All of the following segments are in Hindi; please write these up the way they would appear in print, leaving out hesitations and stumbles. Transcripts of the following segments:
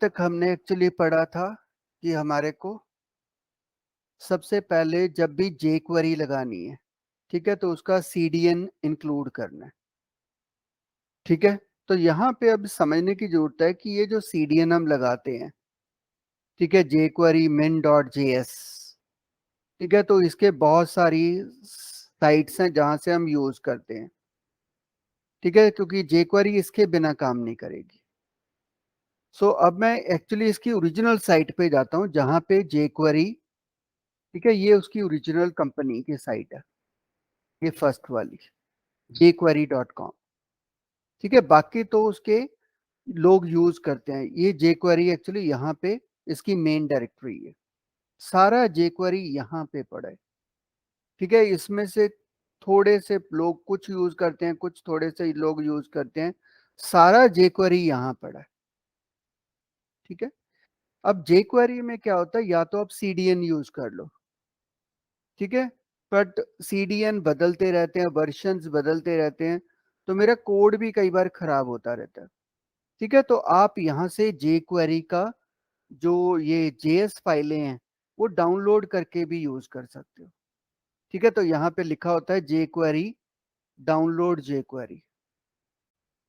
तक हमने एक्चुअली पढ़ा था कि हमारे को सबसे पहले जब भी jQuery लगानी है, ठीक है, तो उसका CDN इंक्लूड करना है, ठीक है। तो यहाँ पे अब समझने की जरूरत है कि ये जो CDN हम लगाते हैं, ठीक है, jQuery min.js, ठीक है, तो इसके बहुत सारी साइट्स हैं जहां से हम यूज करते हैं, ठीक है, क्योंकि jQuery इसके बिना काम नहीं करेगी। सो अब मैं एक्चुअली इसकी ओरिजिनल साइट पे जाता हूँ जहां पे jQuery, ठीक है, ये उसकी ओरिजिनल कंपनी की साइट है, ये फर्स्ट वाली jQuery.com, ठीक है। बाकी तो उसके लोग यूज करते हैं। ये jQuery एक्चुअली यहाँ पे इसकी मेन डायरेक्टरी है, सारा jQuery यहाँ पे पड़ा है, ठीक है। इसमें से थोड़े से लोग कुछ यूज करते हैं, कुछ थोड़े से लोग यूज करते हैं, सारा jQuery यहाँ पड़ा है, ठीक है। अब jQuery में क्या होता है, या तो आप CDN यूज कर लो, ठीक है, बट CDN बदलते रहते हैं, वर्जन्स बदलते रहते हैं, तो मेरा कोड भी कई बार खराब होता रहता है, ठीक है। तो आप यहाँ से jQuery का जो ये JS फाइलें हैं वो डाउनलोड करके भी यूज कर सकते हो, ठीक है। तो यहाँ पे लिखा होता है jQuery डाउनलोड jQuery,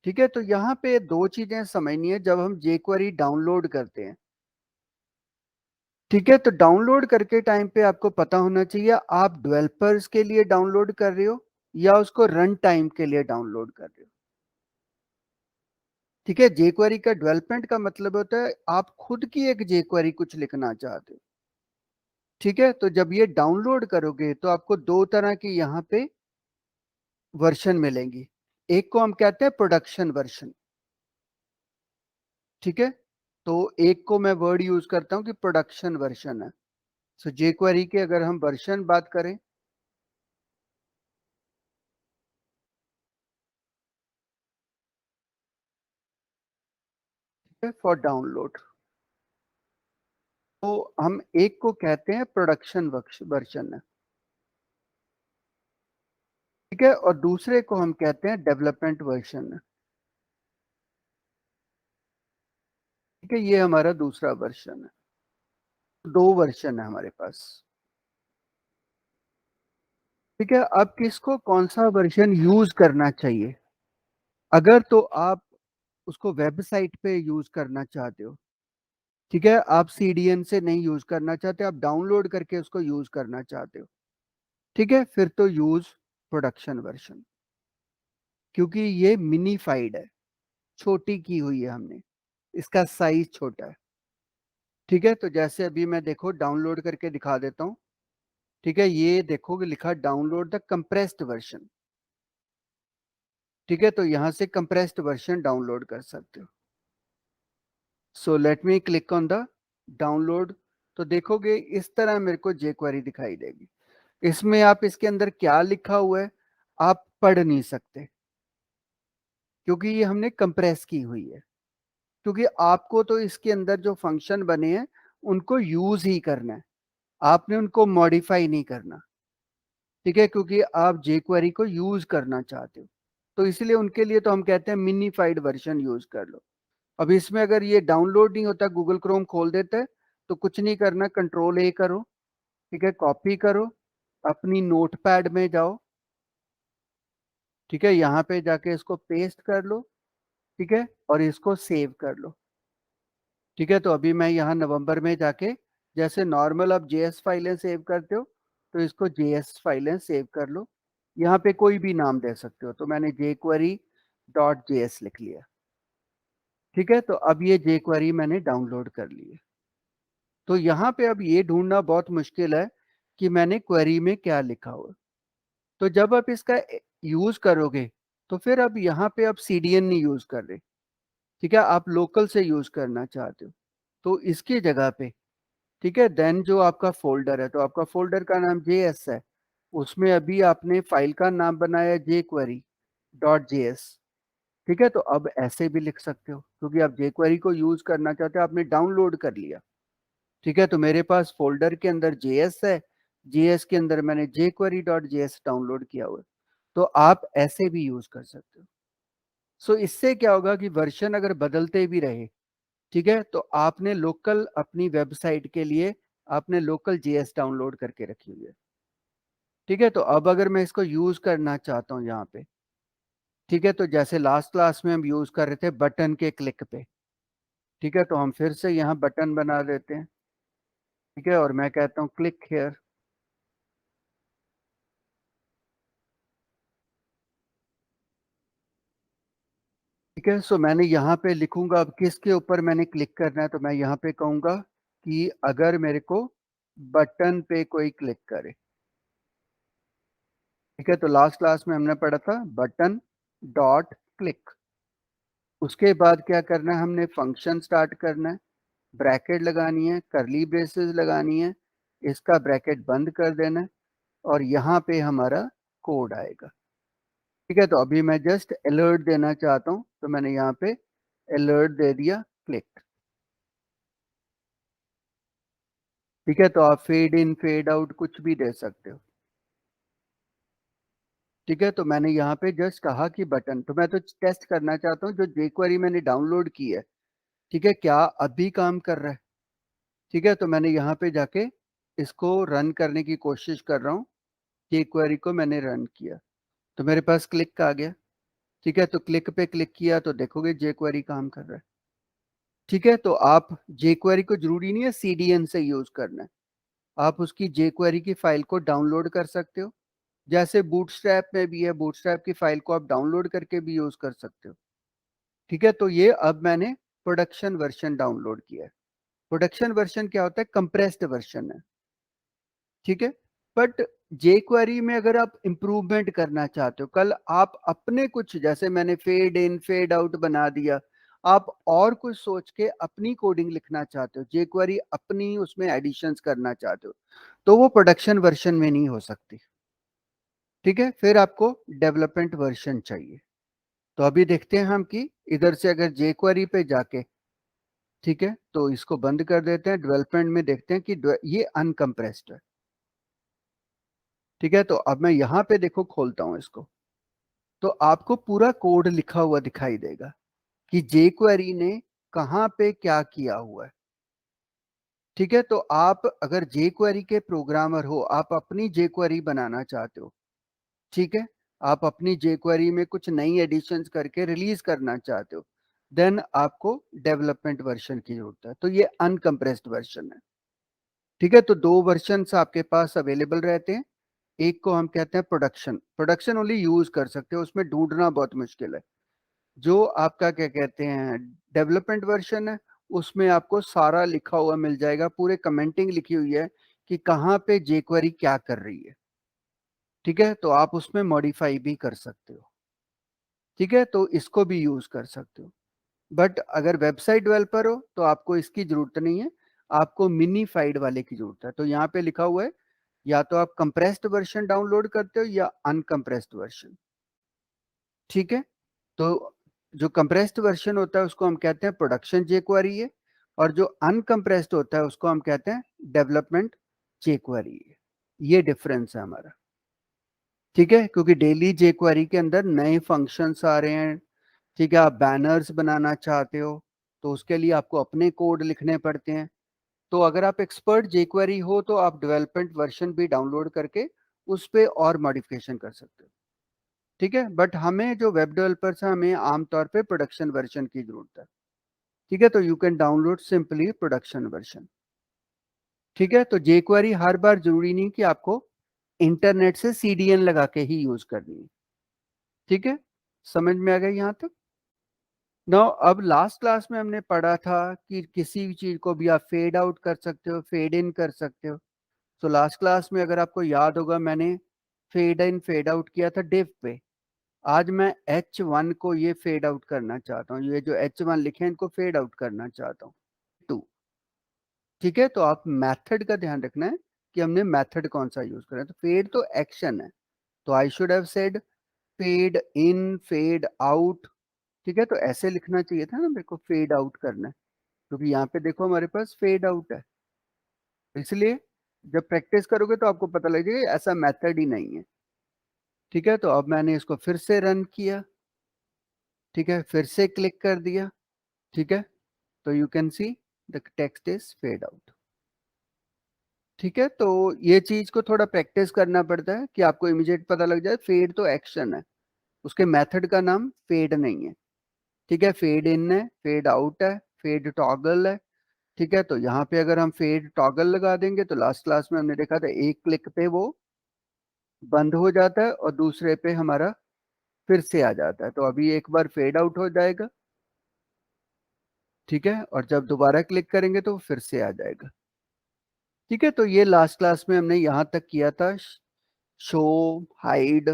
ठीक है। तो यहाँ पे दो चीजें समझनी है जब हम jQuery डाउनलोड करते हैं, ठीक है। तो डाउनलोड करके टाइम पे आपको पता होना चाहिए आप डेवलपर्स के लिए डाउनलोड कर रहे हो या उसको रन टाइम के लिए डाउनलोड कर रहे हो, ठीक है। jQuery का डेवलपमेंट का मतलब होता है आप खुद की एक jQuery कुछ लिखना चाहते हो, ठीक है। तो जब ये डाउनलोड करोगे तो आपको दो तरह की यहाँ पे वर्जन मिलेंगी। एक को हम कहते हैं प्रोडक्शन वर्जन, ठीक है। तो एक को मैं वर्ड यूज करता हूँ कि प्रोडक्शन वर्जन है। सो jQuery के अगर हम वर्जन बात करें, फॉर डाउनलोड, तो हम एक को कहते हैं प्रोडक्शन वर्जन है, ठीक है, और दूसरे को हम कहते हैं डेवलपमेंट वर्जन है, ठीक है। ये हमारा दूसरा वर्जन है, दो वर्जन है हमारे पास, ठीक है। अब किसको कौन सा वर्जन यूज करना चाहिए, अगर तो आप उसको वेबसाइट पे यूज करना चाहते हो, ठीक है, आप CDN से नहीं यूज करना चाहते, आप डाउनलोड करके उसको यूज करना चाहते हो, ठीक है, फिर तो यूज प्रोडक्शन वर्जन, क्योंकि ये मिनीफाइड है, छोटी की हुई है हमने, इसका साइज छोटा है, ठीक है। तो जैसे अभी मैं देखो डाउनलोड करके दिखा देता हूँ, ठीक है, ये देखोगे लिखा डाउनलोड द कंप्रेस्ड वर्जन, ठीक है। तो यहाँ से कंप्रेस्ड वर्जन डाउनलोड कर सकते हो। So let me click on the download, तो देखोगे इस तरह मेरे को jQuery दिखाई देगी। इसमें आप इसके अंदर क्या लिखा हुआ है आप पढ़ नहीं सकते, क्योंकि ये हमने कंप्रेस की हुई है, क्योंकि आपको तो इसके अंदर जो फंक्शन बने हैं उनको यूज ही करना है, आपने उनको मॉडिफाई नहीं करना, ठीक है, क्योंकि आप jQuery को यूज करना चाहते हो, तो इसलिए उनके लिए तो हम कहते हैं मिनीफाइड वर्जन यूज कर लो। अब इसमें अगर ये डाउनलोड नहीं होता, गूगल क्रोम खोल देता है, तो कुछ नहीं करना, कंट्रोल A करो, ठीक है, कॉपी करो, अपनी नोटपैड में जाओ, ठीक है, यहाँ पे जाके इसको पेस्ट कर लो, ठीक है, और इसको सेव कर लो, ठीक है। तो अभी मैं यहाँ नवंबर में जाके जैसे नॉर्मल आप JS फाइलें सेव करते हो, तो इसको JS फाइलें सेव कर लो, यहाँ पे कोई भी नाम दे सकते हो, तो मैंने jQuery.js लिख लिया, ठीक है। तो अब ये jQuery मैंने डाउनलोड कर ली है। तो यहाँ पे अब ये ढूंढना बहुत मुश्किल है कि मैंने क्वेरी में क्या लिखा हुआ है। तो जब आप इसका यूज करोगे तो फिर अब यहाँ पे आप CDN नहीं यूज कर रहे, ठीक है, आप लोकल से यूज करना चाहते हो, तो इसकी जगह पे, ठीक है, देन जो आपका फोल्डर है, तो आपका फोल्डर का नाम JS है, उसमें अभी आपने फाइल का नाम बनाया jQuery.js, ठीक है। तो अब ऐसे भी लिख सकते हो, क्योंकि आप jQuery को यूज करना चाहते हो, आपने डाउनलोड कर लिया, ठीक है। तो मेरे पास फोल्डर के अंदर JS है, JS के अंदर मैंने jQuery.js डाउनलोड किया हुआ है, तो आप ऐसे भी यूज कर सकते हो। सो इससे क्या होगा कि वर्जन अगर बदलते भी रहे, ठीक है? तो आपने लोकल अपनी वेबसाइट के लिए आपने लोकल जेएस डाउनलोड करके रखी हुई है। ठीक है? तो अब अगर मैं इसको यूज़ करना चाहता हूँ यहाँ पे, ठीक है? तो जैसे लास्ट क्लास में हम यूज़ कर रहे थे बटन के क्लिक पे, ठीक है? तो हम फिर से यहाँ बटन बना देते हैं, ठीक है? और मैं कहता हूँ क्लिक हियर, ठीक है? सो मैंने यहाँ पे लिखूँगा अब किसके ऊपर मैंने क्लिक करना है, तो मैं यहाँ पे कहूँगा कि अगर मेरे को बटन पे कोई क्लिक करे, ठीक है? तो लास्ट क्लास में हमने पढ़ा था बटन डॉट क्लिक। उसके बाद क्या करना है, हमने फंक्शन स्टार्ट करना है, ब्रैकेट लगानी है, कर्ली ब्रेसेस लगानी है, इसका ब्रैकेट बंद कर देना है और यहाँ पे हमारा कोड आएगा। ठीक है? तो अभी मैं जस्ट अलर्ट देना चाहता हूँ, तो मैंने यहाँ पे अलर्ट दे दिया क्लिक। ठीक है? तो आप फेड इन, फेड आउट कुछ भी दे सकते हो। ठीक है? तो मैंने यहाँ पे जस्ट कहा कि बटन, तो मैं तो टेस्ट करना चाहता हूँ जो jQuery मैंने डाउनलोड की है, ठीक है? क्या अभी काम कर रहा है? ठीक है? तो मैंने यहाँ पे जाके इसको रन करने की कोशिश कर रहा हूँ, jQuery को मैंने रन किया, तो मेरे पास क्लिक आ गया। ठीक है? तो क्लिक पे क्लिक किया तो देखोगे jQuery काम कर रहा है। ठीक है? तो आप jQuery को ज़रूरी नहीं है सीडीएन से यूज़ करना है, आप उसकी jQuery की फ़ाइल को डाउनलोड कर सकते हो। जैसे बूटस्ट्रैप में भी है, बूटस्ट्रैप की फ़ाइल को आप डाउनलोड करके भी यूज़ कर सकते हो। ठीक है? तो ये अब मैंने प्रोडक्शन वर्ज़न डाउनलोड किया है। प्रोडक्शन वर्ज़न क्या होता है? कंप्रेस्ड वर्ज़न है। ठीक है? बट jQuery में अगर आप इम्प्रूवमेंट करना चाहते हो, कल आप अपने कुछ जैसे मैंने फेड इन, फेड आउट बना दिया, आप और कुछ सोच के अपनी कोडिंग लिखना चाहते हो, jQuery अपनी उसमें एडिशंस करना चाहते हो, तो वो प्रोडक्शन वर्ज़न में नहीं हो सकती। ठीक है? फिर आपको डेवलपमेंट वर्ज़न चाहिए। तो अभी देखते हैं हम कि इधर से अगर jQuery पे जाके, ठीक है? तो इसको बंद कर देते हैं, डेवलपमेंट में देखते हैं कि ये अनकम्प्रेस्ड है। ठीक है? तो अब मैं यहाँ पे देखो खोलता हूँ इसको, तो आपको पूरा कोड लिखा हुआ दिखाई देगा कि jQuery ने कहाँ पे क्या किया हुआ है। ठीक है? तो आप अगर jQuery के प्रोग्रामर हो, आप अपनी jQuery बनाना चाहते हो, ठीक है? आप अपनी jQuery में कुछ नई एडिशंस करके रिलीज़ करना चाहते हो, देन आपको डेवलपमेंट वर्ज़न की ज़रूरत है। तो ये अनकम्प्रेस्ड वर्ज़न है। ठीक है? तो 2 वर्ज़न्स आपके पास अवेलेबल रहते हैं। एक को हम कहते हैं प्रोडक्शन, प्रोडक्शन ओनली यूज़ कर सकते हो, उसमें ढूँढना बहुत मुश्किल है। जो आपका क्या कहते हैं डेवलपमेंट वर्ज़न है, उसमें आपको सारा लिखा हुआ मिल जाएगा, पूरे कमेंटिंग लिखी हुई है कि कहाँ पे jQuery क्या कर रही है। ठीक है? तो आप उसमें मॉडिफ़ाई भी कर सकते हो। ठीक है? तो इसको भी यूज़ कर सकते हो। बट अगर वेबसाइट डेवलपर हो, तो आपको इसकी ज़रूरत नहीं है, आपको मिनीफाइड वाले की ज़रूरत है। तो यहाँ पे लिखा हुआ है, या तो आप कंप्रेस्ड वर्ज़न डाउनलोड करते हो या अनकंप्रेस्ड वर्ज़न। ठीक है? तो जो कंप्रेस्ड वर्ज़न होता है उसको हम कहते हैं प्रोडक्शन jQuery है, और जो अनकंप्रेस्ड होता है उसको हम कहते हैं डेवलपमेंट jQuery है। ये डिफरेंस है हमारा। ठीक है? क्योंकि डेली jQuery के अंदर नए फंक्शंस आ रहे हैं, ठीक है? आप बैनर्स बनाना चाहते हो, तो उसके लिए आपको अपने कोड लिखने पड़ते हैं। तो अगर आप एक्सपर्ट jQuery हो, तो आप डेवलपमेंट वर्ज़न भी डाउनलोड करके उस पे और मॉडिफ़िकेशन कर सकते हो। ठीक है? बट हमें जो वेब डेवलपर्स हैं, हमें आमतौर पे प्रोडक्शन वर्ज़न की ज़रूरत है। ठीक है? तो you can download simply production version. ठीक है? तो jQuery हर बार ज़रूरी नहीं कि आपको इंटरनेट से सीडीएन लगा के ही यूज़ करनी है। ठीक है? समझ में आ गया यहाँ तक? नाउ अब लास्ट क्लास में हमने पढ़ा था कि किसी भी चीज़ को भी आप फेड आउट कर सकते हो, फेड इन कर सकते हो। तो लास्ट क्लास में अगर आपको याद होगा, मैंने फेड इन, फेड आउट किया था div पे। आज मैं H1 को ये फेड आउट करना चाहता हूँ। ये जो H1 लिखे हैं इनको फेड आउट करना चाहता हूँ। 2, ठीक है? तो आप मेथड का ध्यान रखना है कि हमने मेथड कौन-सा यूज़ करा है। तो फेड तो एक्शन है। तो I should have said fade in, fade out, ठीक है? तो ऐसे लिखना चाहिए था ना मेरे को, फेड आउट करना है। क्योंकि यहाँ पे देखो हमारे पास फेड आउट है। इसलिए जब प्रैक्टिस करोगे तो आपको पता लग जाएगा ऐसा मेथड ही नहीं है। ठीक है? तो अब मैंने इसको फिर से रन किया, ठीक है? फिर से क्लिक कर दिया, ठीक है? तो you can see the text is fed out. ठीक है, तो ये चीज को थोड़ा प्रैक्टिस करना पड़ता है कि आपको इमीडिएट पता लग जाए। फेड तो एक्शन है, उसके मेथड का नाम फेड नहीं है। ठीक है, फेड इन है, फेड आउट है, फेड टॉगल है। ठीक है, तो यहाँ पे अगर हम फेड टॉगल लगा देंगे तो लास्ट क्लास में हमने देखा था एक क्लिक पे वो बंद हो जाता है और दूसरे पे हमारा फिर से आ जाता है। तो अभी एक बार फेड आउट हो जाएगा, ठीक है, और जब दोबारा क्लिक करेंगे तो फिर से आ जाएगा। ठीक है, तो ये लास्ट क्लास में हमने यहाँ तक किया था। Show, hide,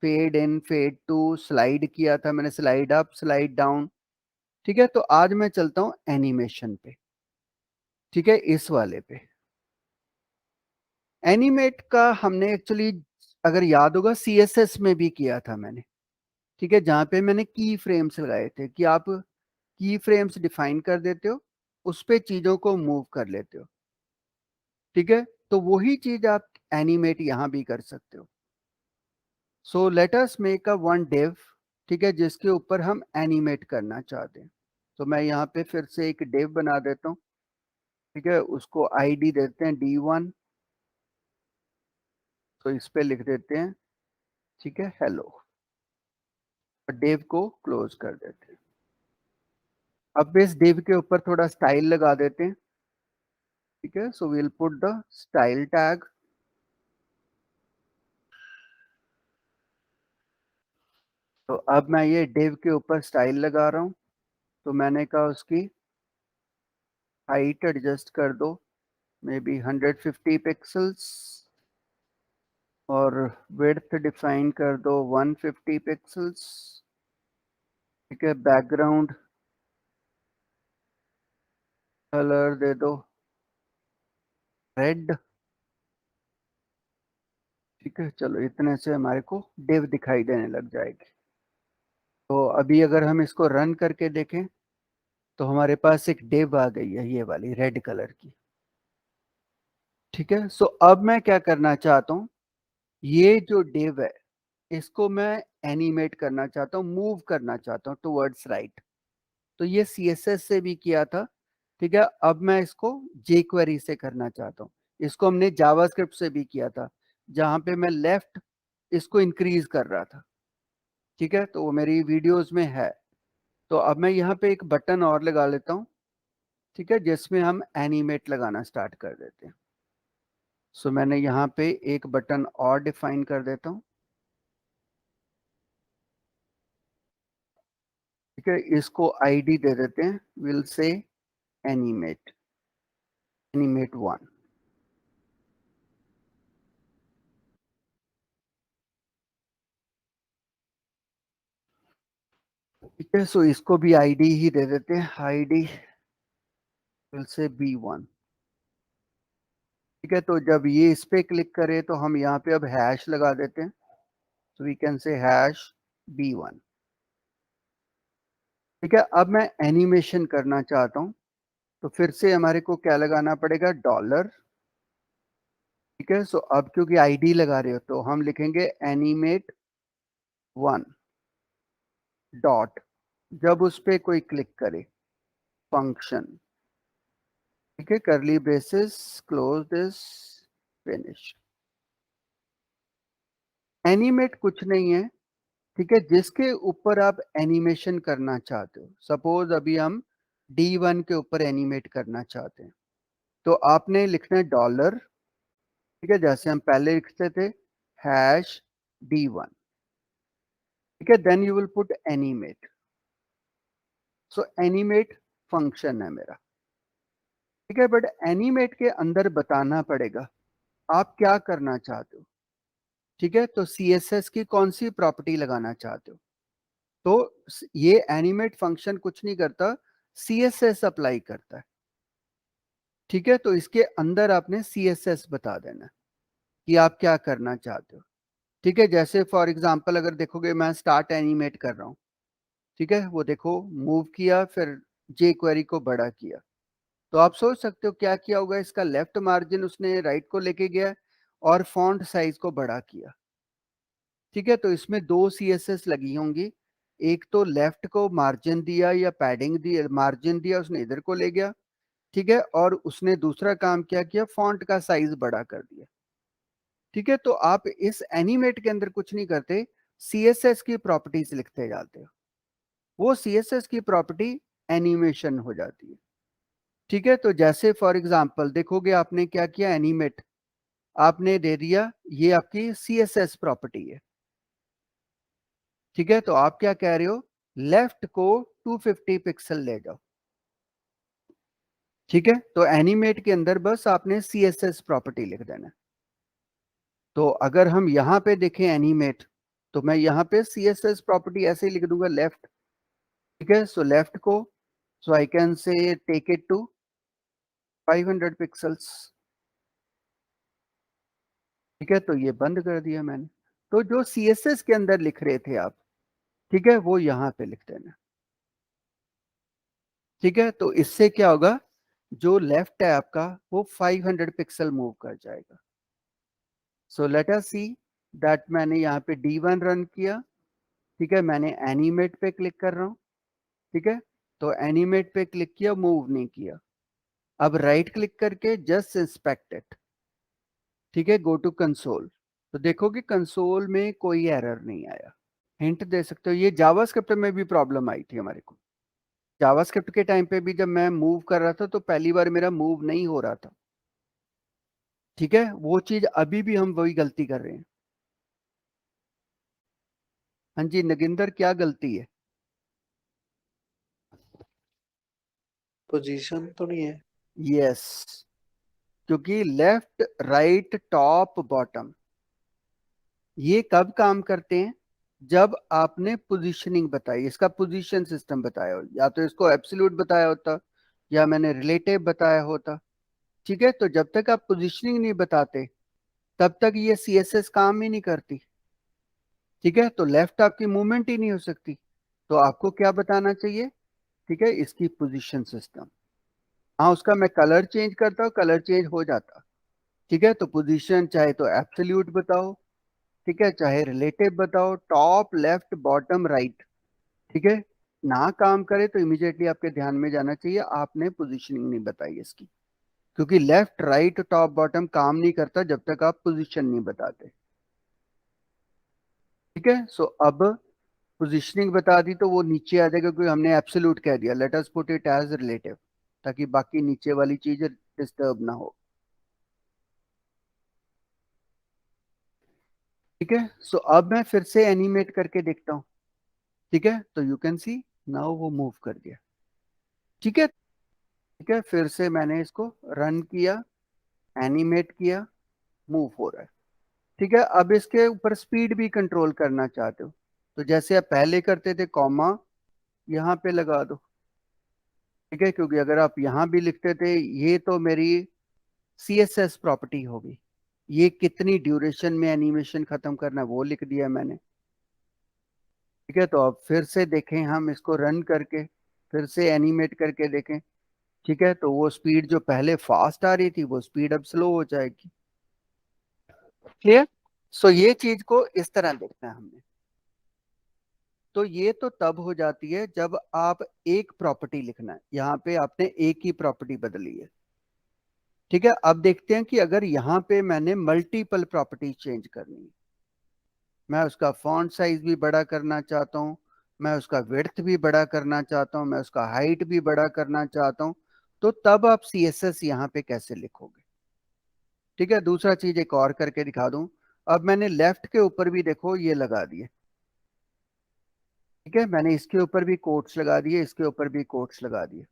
fade in, fade to, slide किया था मैंने, स्लाइड अप, स्लाइड डाउन। ठीक है, तो आज मैं चलता हूँ एनिमेशन पे। ठीक है, इस वाले पे एनिमेट का हमने एक्चुअली, अगर याद होगा, सीएसएस में भी किया था मैंने। ठीक है, जहां पे मैंने की फ्रेम्स लगाए थे कि आप की फ्रेम्स डिफाइन कर देते हो, उस पे चीजों को मूव कर लेते हो। ठीक है, तो वही चीज आप एनिमेट यहां भी कर सकते हो। So let us make a one div, ठीक है, जिसके ऊपर हम एनिमेट करना चाहते हैं। तो मैं यहाँ पे फिर से एक डिव बना देता हूँ। ठीक है, उसको आईडी देते हैं D1। तो इस पे लिख देते हैं, ठीक है, हेलो। डिव को क्लोज कर देते हैं। अब इस डिव के ऊपर थोड़ा स्टाइल लगा देते हैं। ठीक है, so we'll put the style tag. तो अब मैं ये डिव के ऊपर स्टाइल लगा रहा हूँ। तो मैंने कहा उसकी हाइट एडजस्ट कर दो, मे बी 150 पिक्सल्स, और विड्थ डिफाइन कर दो 150 पिक्सल्स। ठीक है, बैकग्राउंड कलर दे दो रेड। ठीक है, चलो इतने से हमारे को डिव दिखाई देने लग जाएगी। तो अभी अगर हम इसको रन करके देखें तो हमारे पास एक डिव आ गई है, ये वाली रेड कलर की। ठीक है, सो अब मैं क्या करना चाहता हूँ, ये जो डिव है इसको मैं एनिमेट करना चाहता हूँ, मूव करना चाहता हूँ टुवर्ड्स राइट। तो ये सीएसएस से भी किया था। ठीक है, अब मैं इसको जेक्वेरी से करना चाहता हूँ। इसको हमने जावास्क्रिप्ट से भी किया था, जहां पे मैं लेफ्ट इसको इंक्रीज कर रहा था। ठीक है, तो वो मेरी वीडियोस में है। तो अब मैं यहाँ पे एक बटन और लगा लेता हूँ, ठीक है, जिसमें हम एनिमेट लगाना स्टार्ट कर देते हैं। सो मैंने यहाँ पे एक बटन और डिफाइन कर देता हूँ। ठीक है, इसको आईडी दे देते हैं, विल से एनिमेट, एनिमेट 1। ठीक है, सो इसको भी आईडी ही दे देते हैं, आईडी विल से B1। ठीक है, तो जब ये इस पे क्लिक करे तो हम यहाँ पे अब हैश लगा देते हैं। So we can say hash B1। ठीक है, अब मैं एनिमेशन करना चाहता हूँ, तो फिर से हमारे को क्या लगाना पड़ेगा, $। ठीक है, सो अब क्योंकि आईडी लगा रहे हो तो हम लिखेंगे एनिमेट 1 डॉट, जब उस पे कोई क्लिक करे, फंक्शन। ठीक है, करली braces, close this, finish. Animate कुछ नहीं है, ठीक है, जिसके ऊपर आप एनिमेशन करना चाहते हो। सपोज अभी हम D1 के ऊपर एनिमेट करना चाहते हैं, तो आपने लिखना है $। ठीक है, जैसे हम पहले लिखते थे, हैश D1। ठीक है, then you will put animate. So animate function है मेरा। ठीक है, बट एनिमेट के अंदर बताना पड़ेगा आप क्या करना चाहते हो। ठीक है, तो सीएसएस की कौन सी प्रॉपर्टी लगाना चाहते हो। तो ये एनिमेट फंक्शन कुछ नहीं करता, सीएसएस अप्लाई करता है। ठीक है, तो इसके अंदर आपने सीएसएस बता देना कि आप क्या करना चाहते हो। ठीक है, जैसे फॉर एग्जांपल अगर देखोगे मैं स्टार्ट एनिमेट कर रहा हूँ। ठीक है, वो देखो मूव किया, फिर जे क्वेरी को बड़ा किया। तो आप सोच सकते हो क्या किया होगा, इसका लेफ्ट मार्जिन उसने राइट को लेके गया और फॉन्ट साइज को बड़ा किया। ठीक है, तो इसमें दो सीएसएस लगी होंगी, एक तो लेफ्ट को मार्जिन दिया या पैडिंग दिया, मार्जिन दिया उसने इधर को ले गया, ठीक है, और उसने दूसरा काम क्या किया, फॉन्ट का साइज बड़ा कर दिया। ठीक है, तो आप इस एनिमेट के अंदर कुछ नहीं करते, सीएसएस की प्रॉपर्टीज लिखते जाते हो, वो सीएसएस की प्रॉपर्टी एनिमेशन हो जाती है। ठीक है, तो जैसे फॉर एग्जांपल देखोगे आपने क्या किया, एनिमेट आपने दे दिया, ये आपकी सीएसएस प्रॉपर्टी है। ठीक है, तो आप क्या कह रहे हो, लेफ्ट को 250 पिक्सल ले जाओ। ठीक है, तो एनिमेट के अंदर बस आपने सीएसएस प्रॉपर्टी लिख देना। तो अगर हम यहां पे देखें एनिमेट, तो मैं यहां पे सीएसएस प्रॉपर्टी ऐसे ही लिख दूंगा, लेफ्ट। ठीक है, सो लेफ्ट को, so I can say take it to 500 pixels. ठीक है, तो ये बंद कर दिया मैंने। तो जो सीएसएस के अंदर लिख रहे थे आप, ठीक है, वो यहां पे लिख देना। ठीक है, तो इससे क्या होगा, जो लेफ्ट है आपका वो 500 पिक्सल मूव कर जाएगा। So let us see that, मैंने यहाँ पे D1 रन किया। ठीक है, मैंने एनिमेट पे क्लिक कर रहा हूँ। ठीक है, तो एनिमेट पे क्लिक किया, मूव नहीं किया। अब राइट क्लिक करके जस्ट इंस्पेक्ट इट। ठीक है, गो टू कंसोल, तो देखो कि कंसोल में कोई एरर नहीं आया। हिंट दे सकते हो, ये जावास्क्रिप्ट में भी प्रॉब्लम आई थी हमारे को। जावास्क्रिप्ट के टाइम पे भी जब मैं मूव कर रहा था तो पहली बार मेरा मूव नहीं हो रहा था। ठीक है, वो चीज अभी भी हम वही गलती कर रहे हैं। हाँ जी नगिंदर, क्या गलती है? पोजीशन तो नहीं है? यस, क्योंकि लेफ्ट राइट टॉप बॉटम ये कब काम करते हैं, जब आपने पोजीशनिंग बताई, इसका पोजीशन सिस्टम बताया हो, या तो इसको एब्सोल्यूट बताया होता या मैंने रिलेटिव बताया होता। ठीक है, तो जब तक आप पोजीशनिंग नहीं बताते तब तक ये सीएसएस काम ही नहीं करती। ठीक है, तो लेफ्ट आपकी मूवमेंट ही नहीं हो सकती। तो आपको क्या बताना चाहिए, ठीक है, इसकी पोजीशन सिस्टम। हाँ, उसका मैं कलर चेंज करता हूँ, कलर चेंज हो जाता। ठीक है, तो पोजीशन चाहे तो एब्सोल्यूट बताओ, ठीक है, चाहे रिलेटिव बताओ, टॉप लेफ्ट बॉटम राइट। ठीक है, ना काम करे तो इमीडिएटली आपके ध्यान में जाना चाहिए आपने पोजीशनिंग नहीं बताई इसकी, क्योंकि लेफ्ट राइट टॉप बॉटम काम नहीं करता जब तक आप पोजीशन नहीं बताते। ठीक है, सो अब पोजीशनिंग बता दी तो वो नीचे आ जाएगा, क्योंकि हमने एब्सोल्यूट कह दिया, let us put it as relative, ताकि बाकी नीचे वाली चीज डिस्टर्ब ना हो। ठीक है, सो अब मैं फिर से एनिमेट करके देखता हूँ। ठीक है, तो यू कैन सी नाउ वो मूव कर दिया। ठीक है, ठीक है, फिर से मैंने इसको रन किया, एनिमेट किया, मूव हो रहा है। ठीक है, अब इसके ऊपर स्पीड भी कंट्रोल करना चाहते हो, तो जैसे आप पहले करते थे, कॉमा यहाँ पे लगा दो। ठीक है, क्योंकि अगर आप यहाँ भी लिखते थे, ये तो मेरी सीएसएस प्रॉपर्टी होगी, ये कितनी ड्यूरेशन में एनिमेशन खत्म करना है वो लिख दिया मैंने। ठीक है, तो अब फिर से देखें, हम इसको रन करके फिर से एनिमेट करके देखें। ठीक है, तो वो स्पीड जो पहले फास्ट आ रही थी वो स्पीड अब स्लो हो जाएगी। क्लियर? सो ये चीज को इस तरह देखना है हमने। तो ये तो तब हो जाती है जब आप एक प्रॉपर्टी लिखना है, यहाँ पे आपने एक ही प्रॉपर्टी बदली है। ठीक है, अब देखते हैं कि अगर यहाँ पे मैंने मल्टीपल प्रॉपर्टी चेंज करनी है, मैं उसका फॉन्ट साइज भी बड़ा करना चाहता हूँ, मैं उसका विड्थ भी बड़ा करना चाहता हूँ, मैं उसका हाइट भी बड़ा करना चाहता हूँ, तो तब आप सीएसएस यहाँ पे कैसे लिखोगे? ठीक है, दूसरा चीज एक और करके दिखा दूं। अब मैंने लेफ्ट के ऊपर भी देखो ये लगा दिए। ठीक है, मैंने इसके ऊपर भी कोट्स लगा दिए, इसके ऊपर भी कोट्स लगा दिए।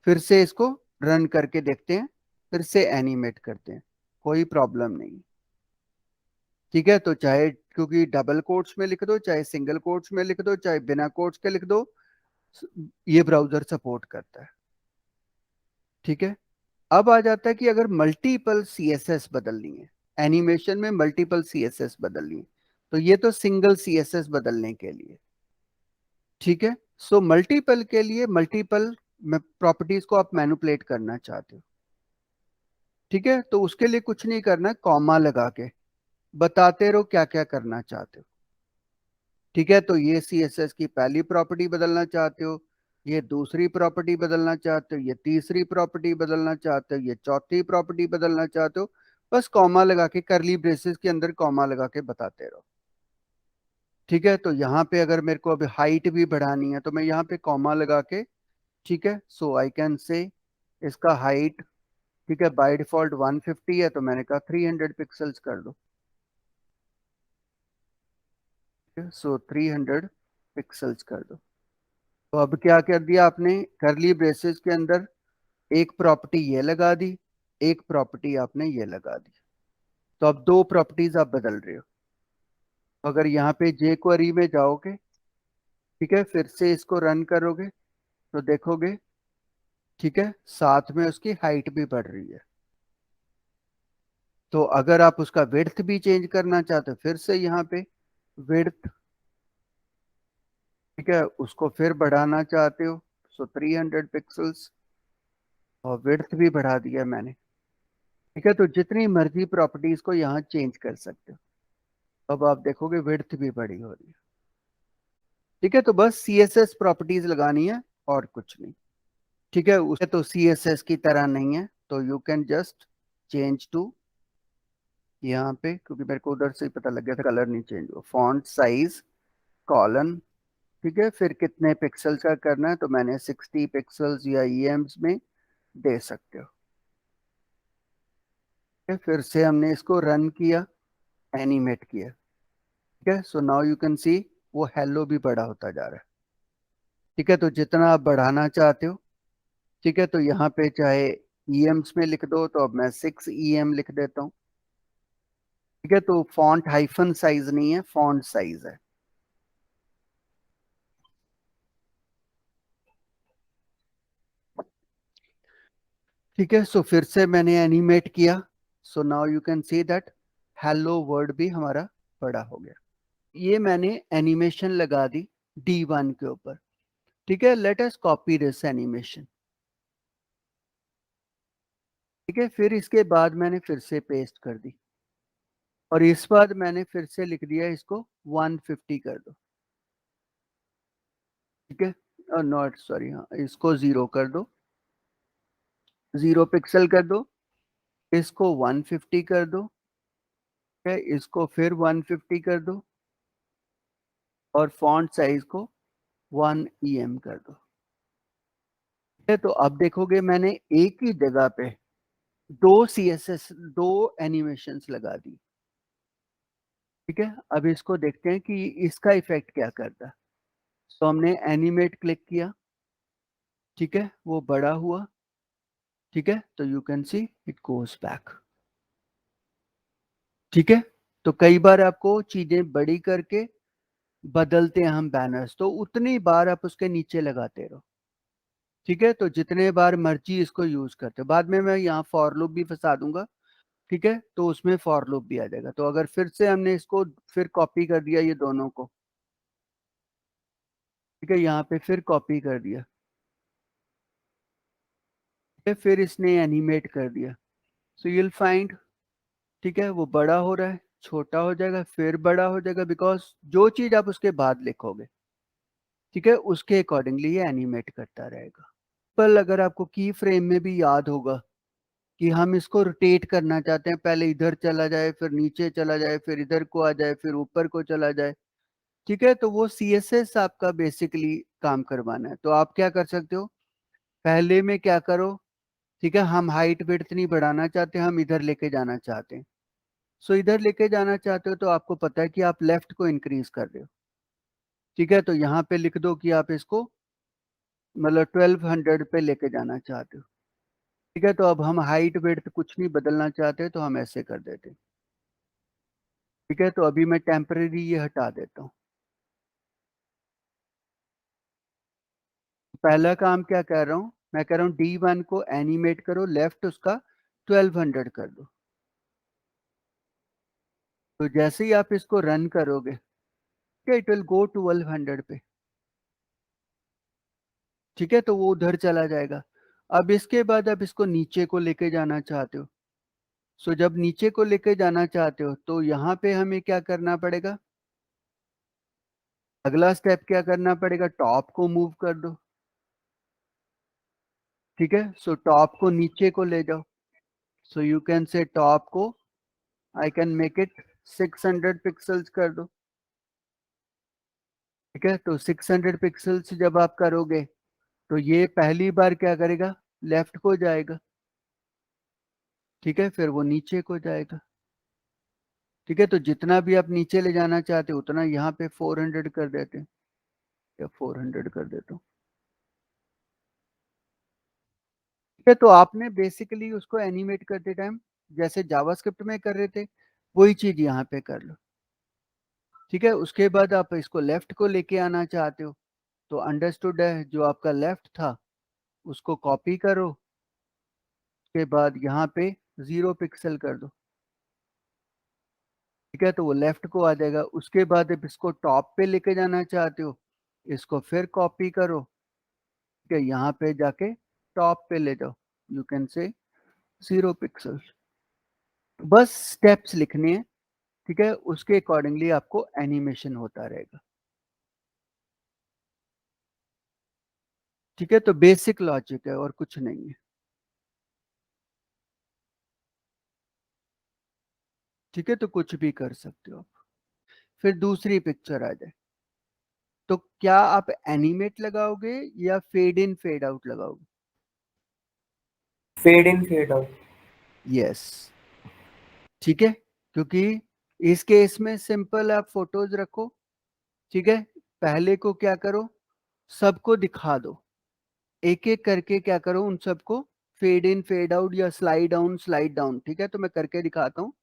फिर से इसको रन करके देखते हैं, फिर से एनिमेट करते हैं, कोई प्रॉब्लम नहीं। ठीक है, तो चाहे क्योंकि डबल कोट्स में लिख दो, चाहे सिंगल कोट्स में लिख दो, चाहे बिना कोट्स के लिख दो, ये ब्राउजर सपोर्ट करता है। ठीक है, अब आ जाता है कि अगर मल्टीपल सीएसएस बदलनी है, एनिमेशन में मल्टीपल सीएसएस बदलनी है, तो ये तो सिंगल सीएसएस बदलने के लिए। ठीक है, सो मल्टीपल के लिए मल्टीपल प्रॉपर्टीज को आप मैनिपुलेट करना चाहते हो। ठीक है, तो उसके लिए कुछ नहीं करना, कॉमा लगा के बताते रहो क्या क्या करना चाहते हो। ठीक है, तो ये CSS की पहली प्रॉपर्टी बदलना चाहते हो, ये दूसरी प्रॉपर्टी बदलना चाहते हो, ये तीसरी प्रॉपर्टी बदलना चाहते हो, ये चौथी प्रॉपर्टी बदलना चाहते हो, बस कॉमा लगा के कर्ली ब्रेसेस के अंदर कॉमा लगा के बताते रहो। ठीक है, तो यहाँ पे अगर मेरे को अभी हाइट भी बढ़ानी है तो मैं यहाँ पे कॉमा लगा के, ठीक है, सो आई कैन से इसका हाइट, ठीक है, बाय डिफॉल्ट 150 है तो मैंने कहा 300 पिक्सल्स कर दो। सो 300 पिक्सल्स कर दो। तो अब क्या कर दिया आपने, करली ब्रेसेस के अंदर एक प्रॉपर्टी ये लगा दी, एक प्रॉपर्टी आपने ये लगा दी। तो अब दो प्रॉपर्टीज आप बदल रहे हो। तो अगर यहाँ पे जे क्वेरी में जाओगे, ठीक है, फिर से इसको रन करोगे तो देखोगे, ठीक है, साथ में उसकी हाइट भी बढ़ रही है। तो अगर आप उसका विड्थ भी चेंज करना चाहते हो, फिर से यहाँ पे विड्थ, ठीक है, उसको फिर बढ़ाना चाहते हो, सो 300 पिक्सल्स, और विड्थ भी बढ़ा दिया मैंने। ठीक है, तो जितनी मर्जी प्रॉपर्टीज को यहाँ चेंज कर सकते हो। अब आप देखोगे विड्थ भी बड़ी हो रही है। ठीक है, तो बस CSS प्रॉपर्टीज लगानी है और कुछ नहीं। ठीक है, उसे तो CSS की तरह नहीं है, तो you can just change to, यहाँ पे क्योंकि मेरे को उधर से ही पता लग गया था कलर नहीं चेंज हुआ, फॉन्ट साइज कॉलन। ठीक है, फिर कितने पिक्सल्स का करना है तो मैंने 60 पिक्सल्स या EMs में दे सकते हो। ठीक है, फिर से हमने इसको रन किया, एनिमेट किया। ठीक है, so now you can see वो हेलो भी बड़ा होता जा रहा है। ठीक है, तो जितना आप बढ़ाना चाहते हो, ठीक है, तो यहाँ पे चाहे EMs में लिख दो, तो अब मैं 6 EM लिख देता हूँ। ठीक है, तो फॉन्ट हाइफन साइज नहीं है, फॉन्ट साइज है। ठीक है, सो फिर से मैंने एनिमेट किया, so now you can see that hello word भी हमारा बड़ा हो गया। ये मैंने एनिमेशन लगा दी D1 के ऊपर। ठीक है, let us copy this animation. ठीक है, फिर इसके बाद मैंने फिर से पेस्ट कर दी, और इस बार मैंने फिर से लिख दिया इसको 150 कर दो। ठीक है, और नॉट सॉरी, हाँ, इसको 0 कर दो, 0 पिक्सल कर दो, इसको 150 कर दो, है, इसको फिर 150 कर दो, और फॉन्ट साइज को 1 EM कर दो। है, तो अब देखोगे मैंने एक ही जगह पे दो CSS, दो एनिमेशंस लगा दी। ठीक है, अब इसको देखते हैं कि इसका इफेक्ट क्या करता है। तो हमने एनिमेट क्लिक किया, ठीक है, वो बड़ा हुआ। ठीक है, तो you can see it goes back. ठीक है, तो कई बार आपको चीजें बड़ी करके बदलते हैं हम बैनर्स, तो उतनी बार आप उसके नीचे लगाते रहो। ठीक है, तो जितने बार मर्जी इसको यूज करते हो, बाद में मैं यहाँ फॉर लूप भी फंसा दूंगा। ठीक है, तो उसमें फॉर लूप भी आ जाएगा। तो अगर फिर से हमने इसको फिर कॉपी कर दिया ये दोनों को, ठीक है, यहाँ पे फिर कॉपी कर दिया, ठीक है, फिर इसने एनिमेट कर दिया, सो यूल फाइंड, ठीक है, वो बड़ा हो रहा है, छोटा हो जाएगा, फिर बड़ा हो जाएगा, बिकॉज जो चीज आप उसके बाद लिखोगे, ठीक है, उसके अकॉर्डिंगली ये एनिमेट करता रहेगा। पर अगर आपको की फ्रेम में भी याद होगा कि हम इसको रोटेट करना चाहते हैं, पहले इधर चला जाए, फिर नीचे चला जाए, फिर इधर को आ जाए, फिर ऊपर को चला जाए। ठीक है, तो वो CSS आपका बेसिकली काम करवाना है। तो आप क्या कर सकते हो, पहले में क्या करो, ठीक है, हम हाइट विड्थ नहीं बढ़ाना चाहते, हम इधर लेके जाना चाहते हैं। सो इधर लेके जाना चाहते हो तो आपको पता है कि आप लेफ्ट को इंक्रीज कर रहे हो। ठीक है, तो यहाँ पे लिख दो कि आप इसको मतलब 1200 पे लेके जाना चाहते हो। ठीक है, तो अब हम हाइट विड्थ कुछ नहीं बदलना चाहते, तो हम ऐसे कर देते हैं। ठीक है, तो अभी मैं टेम्परेरी ये हटा देता हूँ। पहला काम क्या कर रहा हूँ, मैं कह रहा हूँ D1 को एनिमेट करो, लेफ्ट उसका 1200 कर दो। तो जैसे ही आप इसको रन करोगे, इट विल गो 1200 पे। ठीक है, तो वो उधर चला जाएगा। अब इसके बाद आप इसको नीचे को लेके जाना चाहते हो। सो जब नीचे को लेके जाना चाहते हो तो यहाँ पे हमें क्या करना पड़ेगा, अगला स्टेप क्या करना पड़ेगा, टॉप को मूव कर दो। ठीक है, सो टॉप को नीचे को ले जाओ। So you can say top को I can make it 600 pixels कर दो। ठीक है, तो 600 पिक्सल्स जब आप करोगे तो ये पहली बार क्या करेगा, लेफ्ट को जाएगा। ठीक है, फिर वो नीचे को जाएगा। ठीक है, तो जितना भी आप नीचे ले जाना चाहते हो उतना यहाँ पे 400 कर देते हैं, या 400 कर देता हूँ। ठीक है, तो आपने बेसिकली उसको एनिमेट करते टाइम जैसे जावास्क्रिप्ट में कर रहे थे वही चीज यहाँ पे कर लो। ठीक है, उसके बाद आप इसको लेफ्ट को लेके आना चाहते हो तो अंडरस्टूड है, जो आपका लेफ्ट था उसको कॉपी करो, उसके बाद यहाँ पे 0 पिक्सल कर दो। ठीक है, तो वो लेफ्ट को आ जाएगा। उसके बाद आप इसको टॉप पे लेके जाना चाहते हो, इसको फिर कॉपी करो। ठीक है, यहाँ पे जाके टॉप पे ले जाओ, यू कैन से 0 पिक्सल। बस स्टेप्स लिखने हैं। ठीक है, उसके अकॉर्डिंगली आपको एनिमेशन होता रहेगा। ठीक है, तो बेसिक लॉजिक है और कुछ नहीं है। ठीक है, तो कुछ भी कर सकते हो आप। फिर दूसरी पिक्चर आ जाए, तो क्या आप एनिमेट लगाओगे या फेड इन फेड आउट लगाओगे? Fade in fade out. Yes. ठीक है, क्योंकि इस केस में सिंपल आप फोटोज रखो। ठीक है, पहले को क्या करो, सबको दिखा दो, एक एक करके क्या करो, उन सबको फेड इन फेड आउट या स्लाइड डाउन स्लाइड डाउन। ठीक है, तो मैं करके दिखाता हूँ।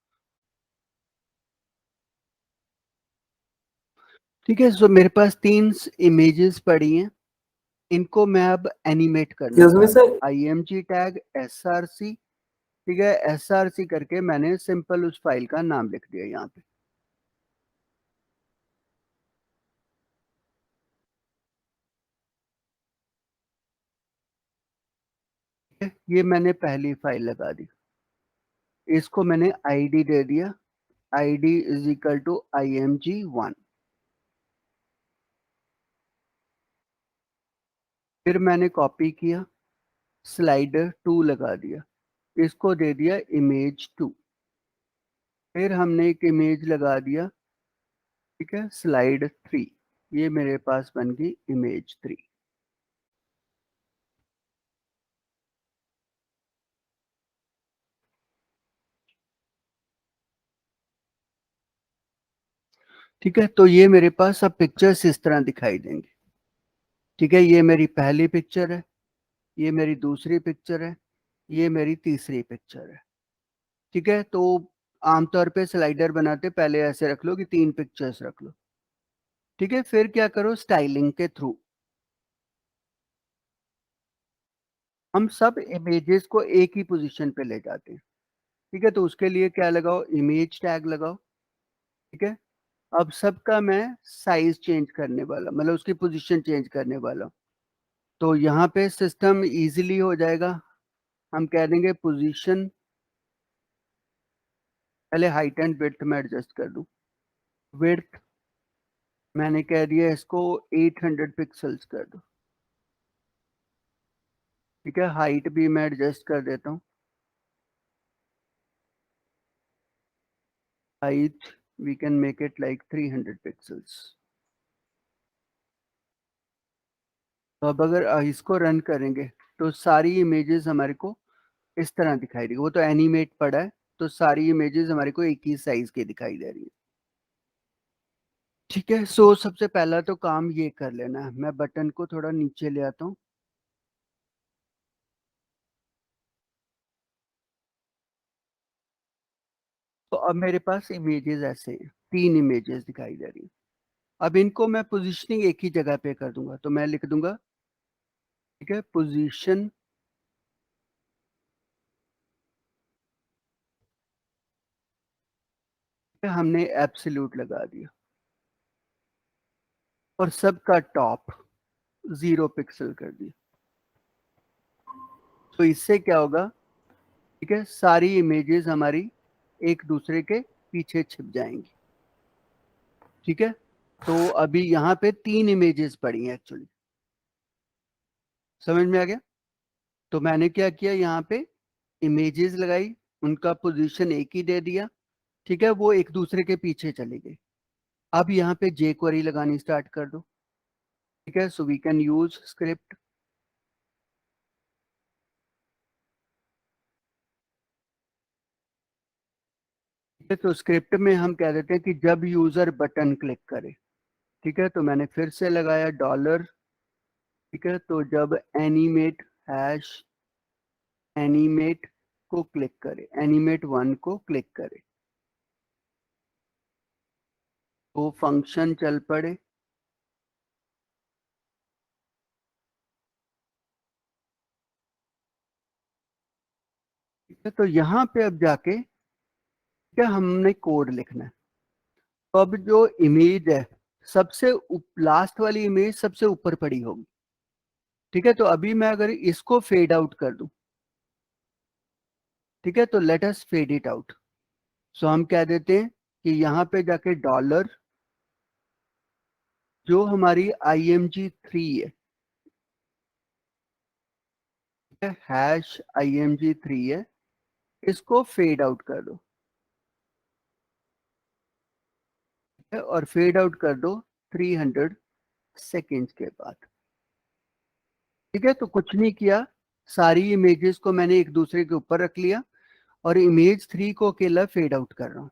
ठीक है, सो मेरे पास 3 इमेजेस पड़ी हैं, इनको मैं अब एनिमेट करना एक्सक्यूज मी चाहता हूँ। सर। IMG tag SRC। ठीक है, SRC करके मैंने सिंपल उस फाइल का नाम लिख दिया यहाँ पे। ठीक है, ये मैंने पहली फाइल लगा दी, इसको मैंने ID दे दिया, ID is equal to IMG1। फिर मैंने कॉपी किया, स्लाइडर 2 लगा दिया, इसको दे दिया इमेज 2। फिर हमने एक इमेज लगा दिया, ठीक है, स्लाइड 3। ये मेरे पास बन गई इमेज 3। ठीक है, तो ये मेरे पास अब पिक्चर्स इस तरह दिखाई देंगे। ठीक है, ये मेरी पहली पिक्चर है, ये मेरी दूसरी पिक्चर है, ये मेरी तीसरी पिक्चर है। ठीक है, तो आमतौर पे स्लाइडर बनाते पहले ऐसे रख लो कि 3 पिक्चर्स रख लो। ठीक है, फिर क्या करो, स्टाइलिंग के थ्रू हम सब इमेजेस को एक ही पोजीशन पे ले जाते हैं। ठीक है, तो उसके लिए क्या लगाओ, इमेज टैग लगाओ। ठीक है, अब सबका मैं साइज चेंज करने वाला, मतलब उसकी पोजीशन चेंज करने वाला हूं। तो यहाँ पे सिस्टम इजीली हो जाएगा। हम कह देंगे पोजीशन, पहले हाइट एंड विड्थ में एडजस्ट कर दूं। विड्थ मैंने कह दिया इसको 800 पिक्सल्स कर दो। ठीक है, हाइट भी मैं एडजस्ट कर देता हूँ, height we can make it like 300 pixels. तो अब अगर इसको रन करेंगे तो सारी इमेजेस हमारे को इस तरह दिखाई देगी। वो तो एनिमेट पड़ा है, तो सारी इमेजेस हमारे को एक ही साइज की दिखाई दे रही है। ठीक है, सो सबसे पहला तो काम ये कर लेना है, मैं बटन को थोड़ा नीचे ले आता हूँ। तो अब मेरे पास इमेजेस ऐसे हैं, 3 इमेजेस दिखाई दे रही हैं। अब इनको मैं पोजीशनिंग एक ही जगह पे कर दूंगा, तो मैं लिख दूंगा, ठीक है, पोजीशन, हमने एब्सोल्यूट लगा दिया, और सबका टॉप 0 पिक्सल कर दिया। तो इससे क्या होगा, ठीक है, सारी इमेजेस हमारी एक दूसरे के पीछे छिप जाएंगी। ठीक है, तो अभी यहाँ पे 3 इमेजेस पड़ी हैं एक्चुअली, समझ में आ गया? तो मैंने क्या किया, यहाँ पे इमेजेस लगाई, उनका पोजीशन एक ही दे दिया, ठीक है, वो एक दूसरे के पीछे चली गई। अब यहाँ पे जे क्वेरी लगानी स्टार्ट कर दो, ठीक है। So we can use script. तो स्क्रिप्ट में हम कह देते हैं कि जब यूजर बटन क्लिक करे, ठीक है, तो मैंने फिर से लगाया डॉलर, ठीक है। तो जब एनिमेट हैश एनिमेट को क्लिक करे, एनिमेट 1 को क्लिक करे, तो फंक्शन चल पड़े, ठीक है। तो यहाँ पे अब जाके क्या हमने कोड लिखना है। तो अब जो इमेज है, सबसे लास्ट वाली इमेज सबसे ऊपर पड़ी होगी, ठीक है। तो अभी मैं अगर इसको फेड आउट कर दूं, ठीक है, तो let us fade it out. So हम कह देते हैं कि यहाँ पे जाके डॉलर, जो हमारी img3 है, हैश img3 है, इसको फेड आउट कर दो, ठीक है, और फेड आउट कर दो 300 सेकेंड्स के बाद, ठीक है। तो कुछ नहीं किया, सारी इमेजेस को मैंने एक दूसरे के ऊपर रख लिया और इमेज 3 को अकेला फेड आउट कर रहा हूं।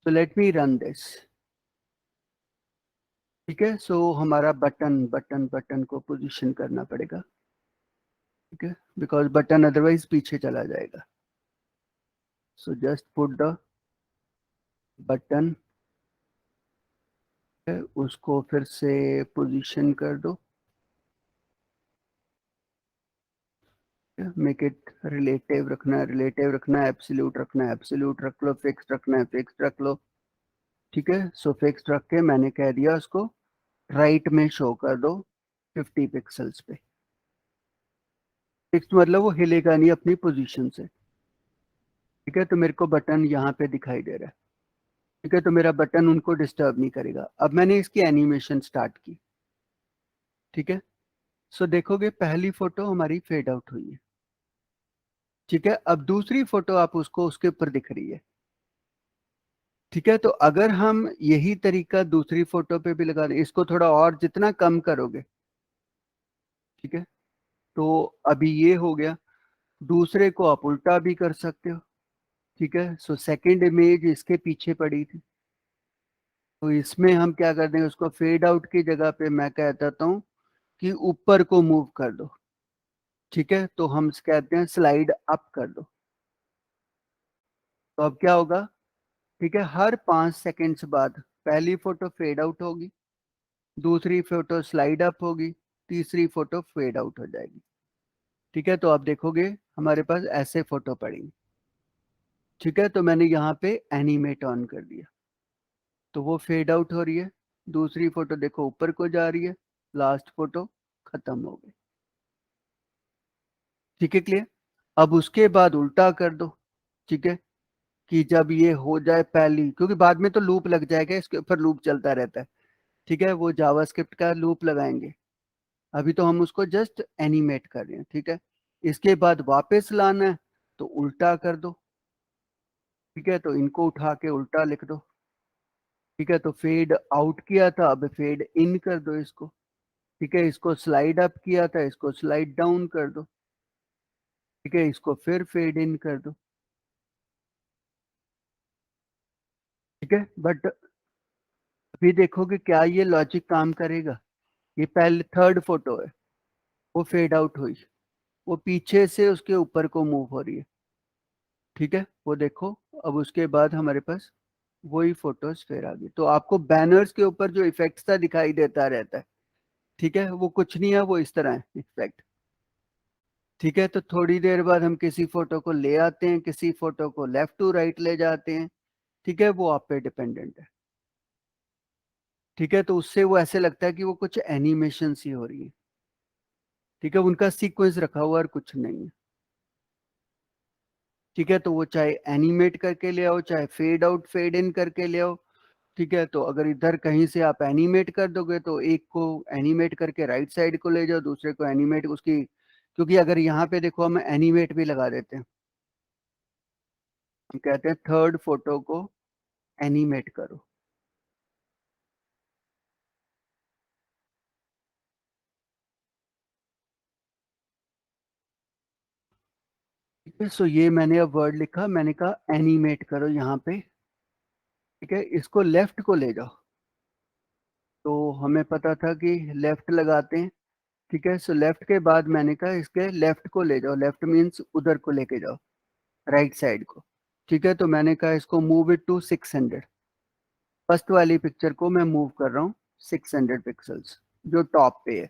तो लेट मी रन दिस, ठीक है। सो हमारा बटन बटन बटन को पोजीशन करना पड़ेगा, ठीक है, बिकॉज बटन अदरवाइज पीछे चला जाएगा। So just put the button, उसको फिर से पोजीशन कर दो, मेक इट रिलेटिव रखना है, रिलेटिव रखना है, एब्सोल्यूट रखना है, एब्सोल्यूट रख लो, फिक्स रखना है, फिक्स रख लो, ठीक है। सो फिक्स रख के मैंने कह दिया उसको राइट में शो कर दो 50 पिक्सल्स पे। फिक्स मतलब वो हिलेगा नहीं अपनी पोजीशन से, ठीक है। तो मेरे को बटन यहाँ पे दिखाई दे रहा है, ठीक है। तो मेरा बटन उनको डिस्टर्ब नहीं करेगा। अब मैंने इसकी एनिमेशन स्टार्ट की, ठीक है। सो देखोगे पहली फोटो हमारी फेड आउट हुई है, ठीक है। अब दूसरी फोटो आप उसको उसके ऊपर दिख रही है, ठीक है। तो अगर हम यही तरीका दूसरी फोटो पे भी लगा दें, इसको थोड़ा और जितना कम करोगे, ठीक है, तो अभी ये हो गया। दूसरे को आप उल्टा भी कर सकते हो, ठीक है। सो सेकंड इमेज इसके पीछे पड़ी थी, तो इसमें हम क्या कर देंगे, उसको फेड आउट की जगह पे मैं कह देता हूँ कि ऊपर को मूव कर दो, ठीक है। तो हम कहते हैं स्लाइड अप कर दो। तो अब क्या होगा, ठीक है, हर 5 सेकेंड्स बाद पहली फोटो फेड आउट होगी, दूसरी फोटो स्लाइड अप होगी, तीसरी फोटो फेड आउट हो जाएगी, ठीक है। तो आप देखोगे हमारे पास ऐसे फोटो पड़ेंगे, ठीक है। तो मैंने यहाँ पे एनिमेट ऑन कर दिया, तो वो फेड आउट हो रही है, दूसरी फोटो देखो ऊपर को जा रही है, लास्ट फोटो खत्म हो गई, ठीक है, क्लियर। अब उसके बाद उल्टा कर दो, ठीक है, कि जब ये हो जाए पहली, क्योंकि बाद में तो लूप लग जाएगा, इसके ऊपर लूप चलता रहता है, ठीक है, वो जावास्क्रिप्ट का लूप लगाएंगे। अभी तो हम उसको जस्ट एनिमेट कर रहे हैं, ठीक है। इसके बाद वापस लाना है तो उल्टा कर दो, ठीक है। तो इनको उठा के उल्टा लिख दो, ठीक है। तो फेड आउट किया था, अब फेड इन कर दो इसको, ठीक है। इसको स्लाइड अप किया था, इसको स्लाइड डाउन कर दो, ठीक है। इसको फिर फेड इन कर दो, ठीक है। बट अभी देखोगे क्या ये लॉजिक काम करेगा। ये पहले थर्ड फोटो है, वो फेड आउट हुई, वो पीछे से उसके ऊपर को मूव हो रही है, ठीक है, वो देखो। अब उसके बाद हमारे पास वही फोटोज फिर आ गई। तो आपको बैनर्स के ऊपर जो इफेक्ट सा दिखाई देता रहता है, ठीक है, वो कुछ नहीं है, वो इस तरह है इफेक्ट, ठीक है। तो थोड़ी देर बाद हम किसी फोटो को ले आते हैं, किसी फोटो को लेफ्ट टू राइट ले जाते हैं, ठीक है, वो आप पे डिपेंडेंट है, ठीक है। तो उससे वो ऐसे लगता है कि वो कुछ एनिमेशन सी हो रही है, ठीक है, उनका सीक्वेंस रखा हुआ और कुछ नहीं है, ठीक है। तो वो चाहे एनिमेट करके ले आओ, चाहे फेड आउट फेड इन करके ले आओ, ठीक है, तो अगर इधर कहीं से आप एनिमेट कर दोगे तो एक को एनिमेट करके राइट साइड को ले जाओ, दूसरे को एनिमेट उसकी, क्योंकि अगर यहाँ पे देखो हम एनिमेट भी लगा देते हैं, हम कहते हैं थर्ड फोटो को एनिमेट करो। ठीक है, सो ये मैंने अब वर्ड लिखा, मैंने कहा एनिमेट करो यहाँ पे। ठीक है, इसको लेफ्ट को ले जाओ, तो हमें पता था कि लेफ्ट लगाते हैं। ठीक है, सो लेफ्ट के बाद मैंने कहा इसके लेफ्ट को ले जाओ, लेफ्ट मीन्स उधर को लेके जाओ, राइट साइड को। ठीक है, तो मैंने कहा इसको मूव इट टू 600। फर्स्ट वाली पिक्चर को मैं मूव कर रहा हूँ 600 पिक्सल्स, जो टॉप पे है।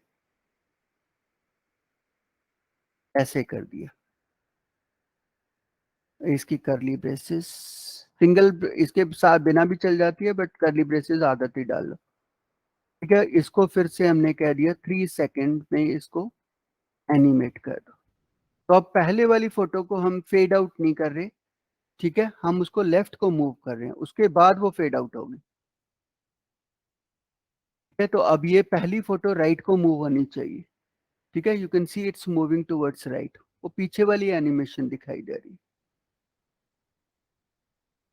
ऐसे कर दिया। इसकी करली ब्रेसेस सिंगल, इसके साथ बिना भी चल जाती है, बट करली ब्रेसेस आदत ही डाल लो। ठीक है, इसको फिर से हमने कह दिया 3 सेकेंड में इसको एनिमेट कर दो। तो अब पहले वाली फोटो को हम फेड आउट नहीं कर रहे। ठीक है, हम उसको लेफ्ट को मूव कर रहे हैं, उसके बाद वो फेड आउट होगी। ठीक है, तो अब ये पहली फोटो राइट को मूव होनी चाहिए। ठीक है, you can see it's moving towards right, वो पीछे वाली एनिमेशन दिखाई दे रही।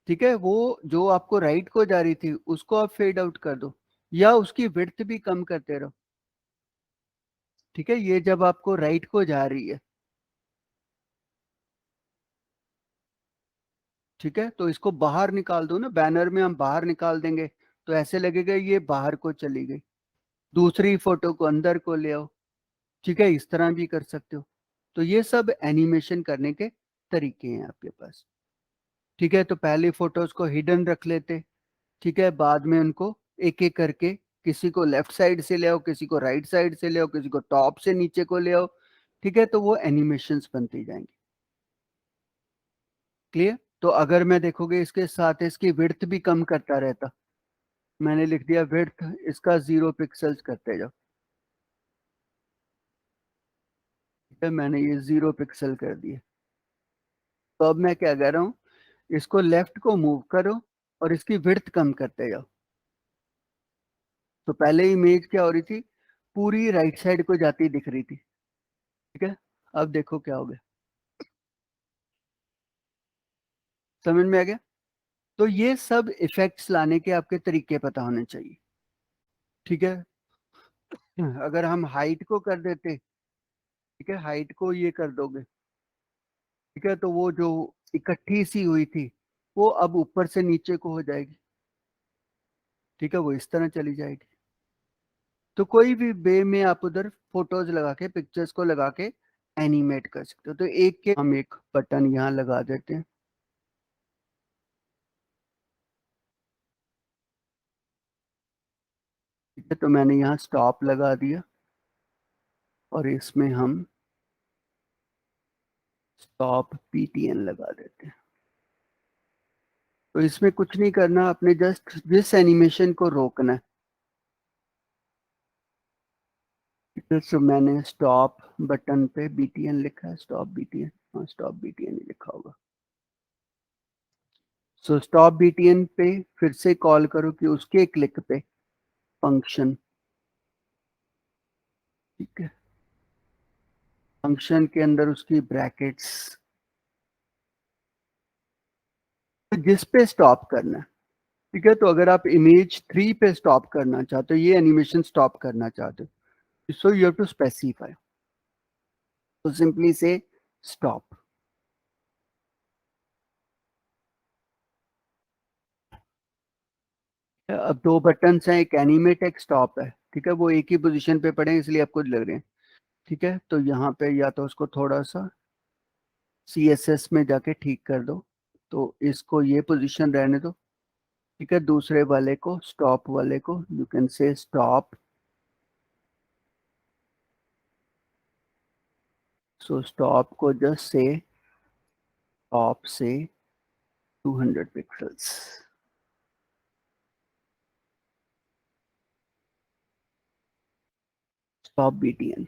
ठीक है, वो जो आपको राइट को जा रही थी उसको आप फेड आउट कर दो, या उसकी विड्थ भी कम करते रहो। ठीक है, ये जब आपको राइट को जा रही है, ठीक है, तो इसको बाहर निकाल दो ना, बैनर में हम बाहर निकाल देंगे तो ऐसे लगेगा ये बाहर को चली गई। दूसरी फोटो को अंदर को ले आओ। ठीक है, इस तरह भी कर सकते हो। तो ये सब एनिमेशन करने के तरीके हैं आपके पास। ठीक है, तो पहले फोटोज को हिडन रख लेते। ठीक है, बाद में उनको एक एक करके, किसी को लेफ्ट साइड से ले आओ, किसी को राइट साइड से ले आओ, किसी को टॉप से नीचे को ले आओ। ठीक है, तो वो एनिमेशंस बनती जाएंगी। क्लियर? तो अगर मैं देखोगे इसके साथ इसकी विड्थ भी कम करता रहता, मैंने लिख दिया विड्थ इसका 0 पिक्सल्स करते जाओ। ठीक है, मैंने ये 0 पिक्सल कर दिया। तो अब मैं क्या कह रहा हूँ, इसको लेफ्ट को मूव करो और इसकी विड्थ कम करते जाओ। तो पहले इमेज क्या हो रही थी, पूरी राइट साइड को जाती दिख रही थी। ठीक है, अब देखो क्या हो गया, समझ में आ गया? तो ये सब इफेक्ट्स लाने के आपके तरीके पता होने चाहिए। ठीक है, अगर हम हाइट को कर देते, ठीक है, हाइट को ये कर दोगे, ठीक है, तो वो जो इकट्ठी सी हुई थी वो अब ऊपर से नीचे को हो जाएगी। ठीक है, वो इस तरह चली जाएगी। तो कोई भी वे में आप उधर फोटोज लगा के, पिक्चर्स को लगा के एनिमेट कर सकते हो। तो एक के हम एक बटन यहाँ लगा देते हैं। ठीक है, तो मैंने यहाँ स्टॉप लगा दिया और इसमें हम स्टॉप पीटीएन लगा देते हैं। तो इसमें कुछ नहीं करना, अपने जस्ट जिस एनिमेशन को रोकना है। ठीक है, सो मैंने स्टॉप बटन पे बीटीएन लिखा है, स्टॉप बीटीएन, हाँ स्टॉप बीटीएन ही लिखा होगा। सो स्टॉप बीटीएन पे फिर से कॉल करो कि उसके क्लिक पे फंक्शन। ठीक है, फंक्शन के अंदर उसकी ब्रैकेट्स, जिस पे स्टॉप करना है। ठीक है, तो अगर आप इमेज 3 पे स्टॉप करना चाहते हो, ये एनिमेशन स्टॉप करना चाहते हो, so you have to specify, तो सिंपली से स्टॉप। अब दो बटन हैं, एक एनिमेट एक स्टॉप है। ठीक है, वो एक ही पोजीशन पे पड़े हैं इसलिए आपको लग रहे हैं। ठीक है, तो यहाँ पे या तो उसको थोड़ा सा CSS में जाके ठीक कर दो, तो इसको ये पोजीशन रहने दो। ठीक है, दूसरे वाले को, स्टॉप वाले को यू कैन से स्टॉप, सो स्टॉप को जस्ट से टॉप से 200 पिक्सल्स, स्टॉप BTN।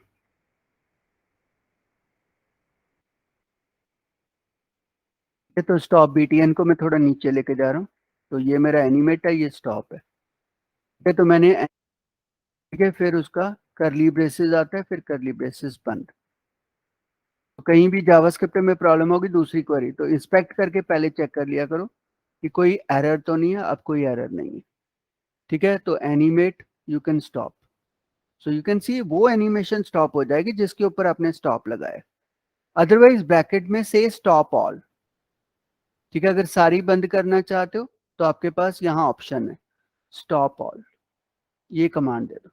तो स्टॉप BTN को मैं थोड़ा नीचे लेके जा रहा हूँ, तो ये मेरा एनिमेट है, ये स्टॉप है। ठीक है, तो मैंने, ठीक है, फिर उसका करली ब्रेसेस आता है, फिर करली ब्रेसेस बंद। तो कहीं भी जावास्क्रिप्ट में प्रॉब्लम होगी दूसरी क्वेरी, तो इंस्पेक्ट करके पहले चेक कर लिया करो कि कोई एरर तो नहीं है। अब कोई एरर नहीं है, ठीक है, तो animate you can stop. So you can see वो एनिमेशन स्टॉप हो जाएगी जिसके ऊपर आपने स्टॉप लगाया। अदरवाइज ब्रैकेट में से स्टॉप ऑल। ठीक है, अगर सारी बंद करना चाहते हो तो आपके पास यहाँ ऑप्शन है स्टॉप ऑल, ये कमांड दे दो।